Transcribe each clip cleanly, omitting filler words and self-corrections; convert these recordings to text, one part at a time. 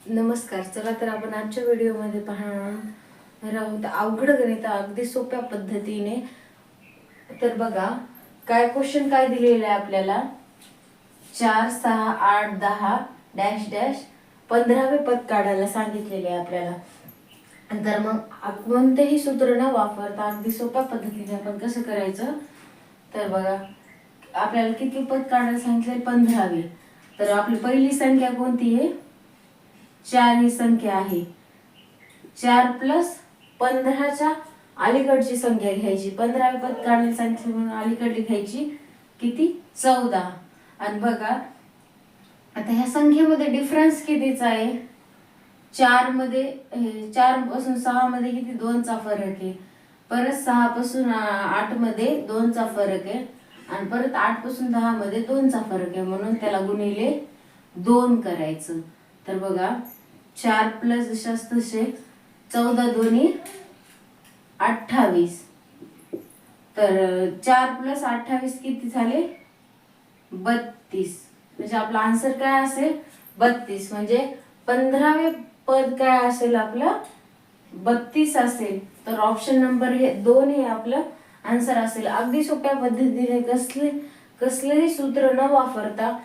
नमस्कार. चला तर आपण आजच्या व्हिडिओमध्ये पाहणार आहोत अवघड गणित अगदी सोप्या पद्धतीने. तर बघा काय क्वेश्चन काय दिलेलं आहे आपल्याला. 4, 6, 8, 10 डॅश डॅश 15वे पद काढायला सांगितलेले आहे आपल्याला. तर मग कोणतेही सूत्र न वापरता अगदी सोप्या पद्धतीने आपण कसं करायचं. तर बघा आपल्याला किती पद काढायला सांगितले, 15वे. तर आपली पहिली संख्या कोणती आहे, 4 ही संख्या आहे. 4 प्लस 15च्या अलीकडची संख्या घ्यायची. 15वे पद काढायला सांगितले म्हणून अलीकडली घ्यायची किती, 14. आणि बघा आता ह्या संख्येमध्ये डिफरन्स कितीचा आहे. 4 मध्ये 4 पासून 6 मध्ये किती, 2 चा फरक आहे. परत 6 पासून 8 मध्ये 2 चा फरक आहे. आणि परत 8 पासून 10 मध्ये 2 चा फरक आहे, म्हणून त्याला गुणिले 2 करायचं. तर बघा 4 प्लस जशास तसे 14 दोन्ही 28. तर 4 प्लस 28 किती झाले, 32. म्हणजे आपला आन्सर काय असेल, 32. म्हणजे 15वे पद काय असेल आपलं, 32 असेल. तर ऑप्शन नंबर 2 हे आपलं आन्सर असेल. अगदी सोप्या पद्धतीने कसलेही सूत्र न वापरता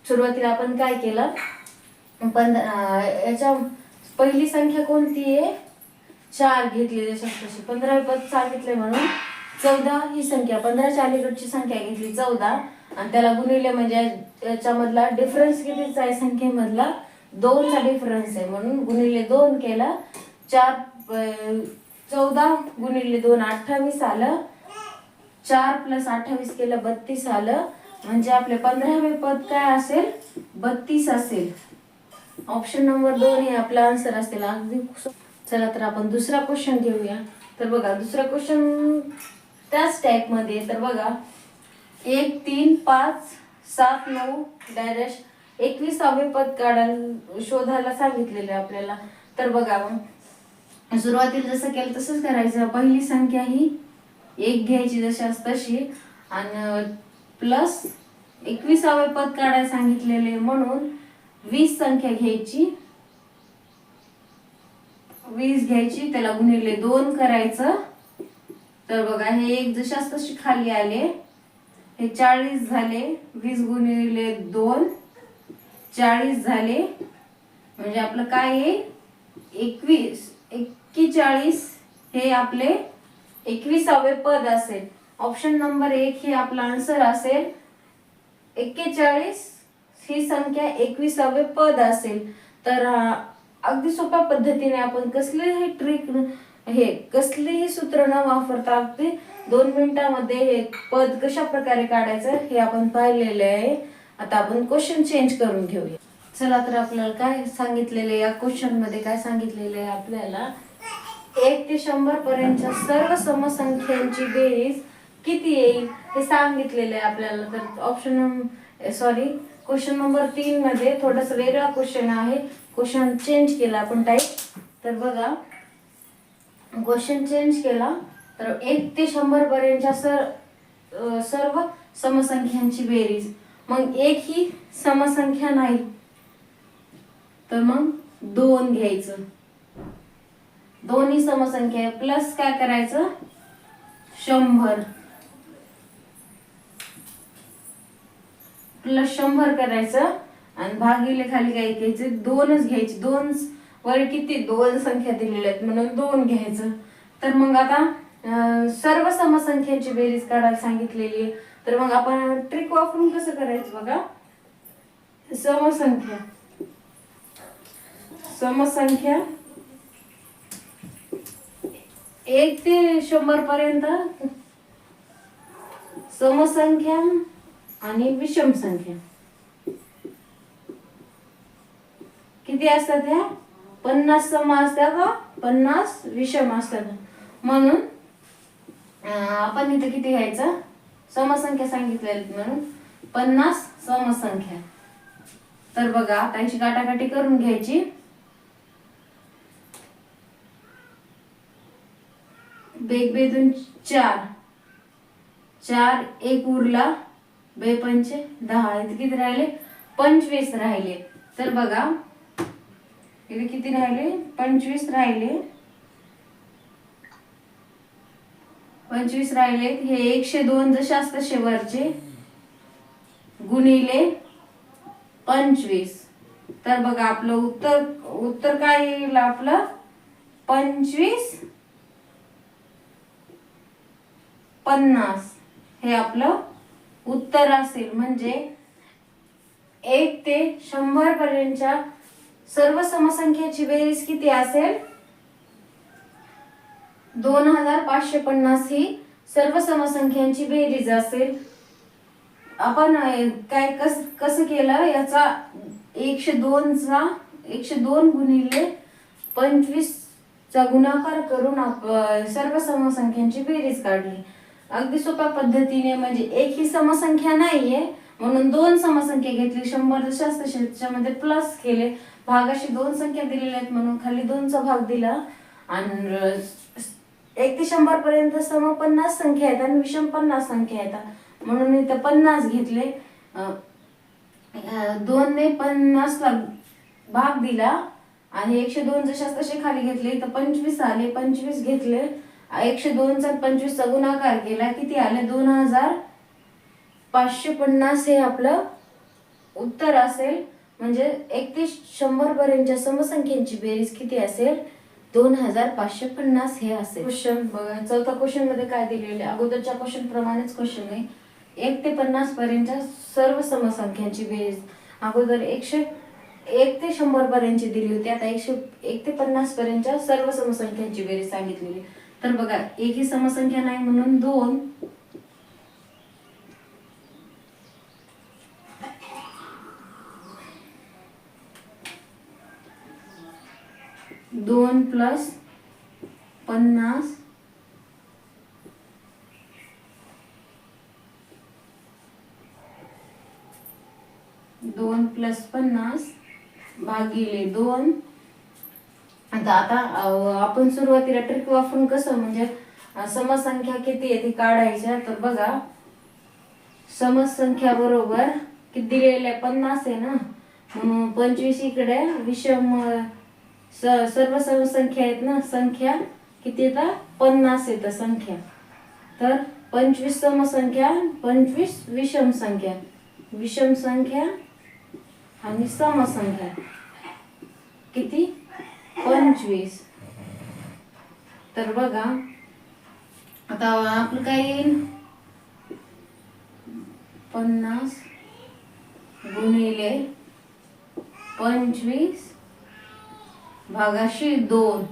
सुरुवातीला आपण काय केलं, याच्या पहिली संख्या कोणती आहे, 4 घेतली. जशी 15वे पद सांगितले म्हणून 14 ही संख्या, 15च्या अलीकडची संख्या घेतली 14. आणि त्याला गुणिले म्हणजे याच्यामधला डिफरन्स कितीचा आहे, संख्येमधला 2 चा डिफरन्स आहे, म्हणून गुणिले 2 केला. 14 गुणिले 2 28 आलं. 4 प्लस 28 केलं 32 आलं. म्हणजे आपले 15वे पद काय असेल, 32 असेल. ऑप्शन नंबर 2 हे आपला आन्सर असेल. अगदी चला तर आपण दुसरा क्वेश्चन घेऊया. तर बघा दुसरा क्वेश्चन त्याच टाइप मध्ये. तर बघा 1, 3, 5, 7, 9 डॅश 21वे पद काढायला शोधायला सांगितलेले आपल्याला. तर बघा मग सुरुवातीला जसं केलं तसंच करायचं. पहिली संख्या ही 1 घ्यायची जशास तशी, आणि प्लस 21वे पद काढायला सांगितलेले म्हणून 20 संख्या घ्यायची. 20 घ्यायची, त्याला गुणिले 2 करायचं. तर बघा हे 1 जशास तशी खाली आले, हे 40 झाले. 20 गुणिले 2 40 झाले. म्हणजे आपलं काय आहे, 41 हे आपले 21वे पद असेल. ऑप्शन नंबर 1 हे आपला आन्सर असेल. 41 ही संख्या 21वे पद असेल. तर अगदी सोप्या पद्धतीने आपण कसलेही सूत्र न वापरता अगदी 2 मिनिटांमध्ये हे पद कशा प्रकारे काढायचं हे आपण पाहिलेले आहे. आता आपण क्वेश्चन चेंज करून घेऊया. चला तर आपल्याला काय सांगितलेले, या क्वेश्चन मध्ये काय सांगितलेले आहे आपल्याला, 1 ते 100 पर्यंतच्या सर्व समसंख्यांची बेरीज किती येईल हे सांगितलेले आहे आपल्याला. तर क्वेश्चन नंबर 3 मध्ये थोडासा वेगळा क्वेश्चन आहे. क्वेश्चन चेंज केला आपण टाईप. तर बघा क्वेश्चन चेंज केला. तर 1 ते 100 पर्यंतच्या सर्व समसंख्यांची बेरीज. मग 1 ही समसंख्या नाही, तर मग 2 घ्यायचं. 2 ही समसंख्या आहे, प्लस काय करायचं, 100 प्लस 100 करायचं. आणि भागिले खाली काय घ्यायचे, 2च घ्यायचे. 2 वर किती, 2 संख्या दिलेल्या आहेत म्हणून 2 घ्यायचं. तर मग आता सर्व समसंख्यांची बेरीज काढायला सांगितलेली आहे. तर मग आपण ट्रिक वापरून कसं करायचं बघा. समसंख्या 1 ते 100 पर्यंत समसंख्या आणि विषम संख्या किती असतात, ह्या 50 सम असतात, 50 विषम असतात. म्हणून आपण इथे किती घ्यायचं, समसंख्या सांगितलेल्या म्हणून 50 समसंख्या. तर बघा त्यांची काटाकाटी करून घ्यायची. बेदून 4 4 1 उरला, 2 पंचे 10. इथे किती राहिले, 25 राहिले. तर बघा इथे किती राहिले? 25 राहिले. 25 राहिले. हे 102 जसे असतात शेवटचे गुणिले 25. तर बघा आपलं उत्तर काय येईल आपलं? 25 50 हे आपलं उत्तर असेल. म्हणजे 1 ते 100 पर्यंतच्या सर्व समसंख्याची बेरीज किती असेल? 2550 ही सर्व समसंख्यांची बेरीज असेल. आपण काय कसं केलं याचा 102 गुणिले 25 चा गुणाकार करून सर्व समसंख्यांची बेरीज काढली. अगदी सोप्या पद्धतीने. म्हणजे एक ही समसंख्या नाहीये म्हणून 2 समसंख्या घेतली. 100 जशा असतात त्याच्यामध्ये प्लस केले. भागाशी 2 संख्या दिलेल्या आहेत म्हणून खाली 2 चा भाग दिला. आणि 1 ते 100 पर्यंत सम 50 संख्या आहेत आणि विषम 50 संख्या आहेत म्हणून इथं 50 घेतले. 2 ने 50 ला भाग दिला आणि 102 जसे तसे खाली घेतले. तर 25 आले. 25 घेतले. 102 चा 25 चा गुणाकार केला. किती आले? 2550 हे आपलं उत्तर असेल. म्हणजे 1 ते 100 पर्यंतच्या समसंख्यांची बेरीज किती असेल? 2550 हे असेल. क्वेश्चन बघा. चौथा क्वेश्चन मध्ये काय दिलेले? अगोदरच्या क्वेश्चन प्रमाणेच क्वेश्चन आहे. 1 ते 50 पर्यंतच्या सर्व समसंख्यांची बेरीज. अगोदर 1 ते 100 पर्यंतची दिली होती. आता 1 ते 50 पर्यंतच्या सर्व समसंख्यांची बेरीज सांगितलेली. तर बघा एक ही समसंख्या नाही म्हणून 2 प्लस 50 2 प्लस 50 भागिले 2. आता आपण सुरुवातीला ट्रिक वापरून कसं म्हणजे समसंख्या किती आहे ती काढायच्या. तर बघा समसंख्या बरोबर किती दिलेल्या 50 आहे ना म्हणून 25 इकडे विषम सर्व समसंख्या आहेत ना. संख्या किती येतात? 50 येतं संख्या. तर 25 समसंख्या 25 विषम संख्या. विषम संख्या आणि समसंख्या किती? 25. तर बघा आता आपलं काय येईल? 50 गुणिले 25 भागाशी 2.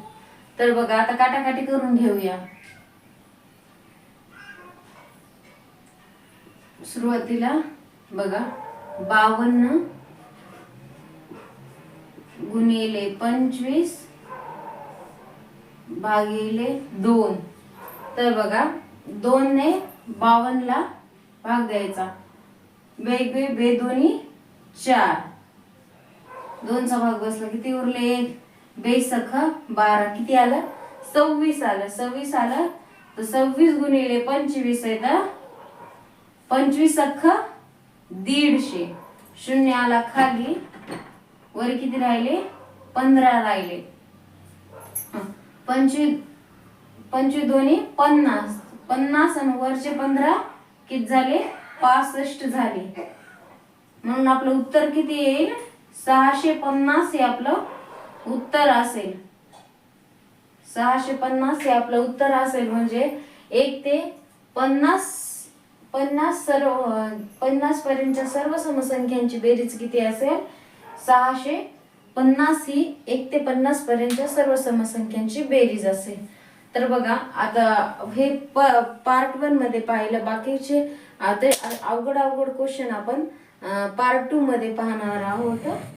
तर बघा आता काटाकाटी करून घेऊया. सुरुवातीला बघा 52 गुणिले 25 भागिले 2. तर बघा 2 ने 52 ला भाग द्यायचा. बे दोन्ही 4. 2 चा भाग बसला. किती उरले? 2 सखा 12. किती आलं? 26 आलं. 26 आलं तर 26 गुणिले 25 येतं 25 सखा 150. शून्य आला खाली. वर किती राहिले? 15 राहिले. 25 दोन्ही 50. 50 आणि वरचे 15 किती झाले? 65 झाले. म्हणून आपलं उत्तर किती येईल? 650 हे आपलं उत्तर असेल. 650 हे आपलं उत्तर असेल. म्हणजे 1 ते 50 पर्यंतच्या सर्व समसंख्यांची बेरीज किती असेल? 650 ही 1 ते 50 पर्यंतच्या सर्व समसंख्यांची बेरीज असेल. तर बघा आता हे पार्ट 1 मध्ये पाहिलं. बाकीचे आता अवघड क्वेश्चन आपण पार्ट 2 मध्ये पाहणार आहोत.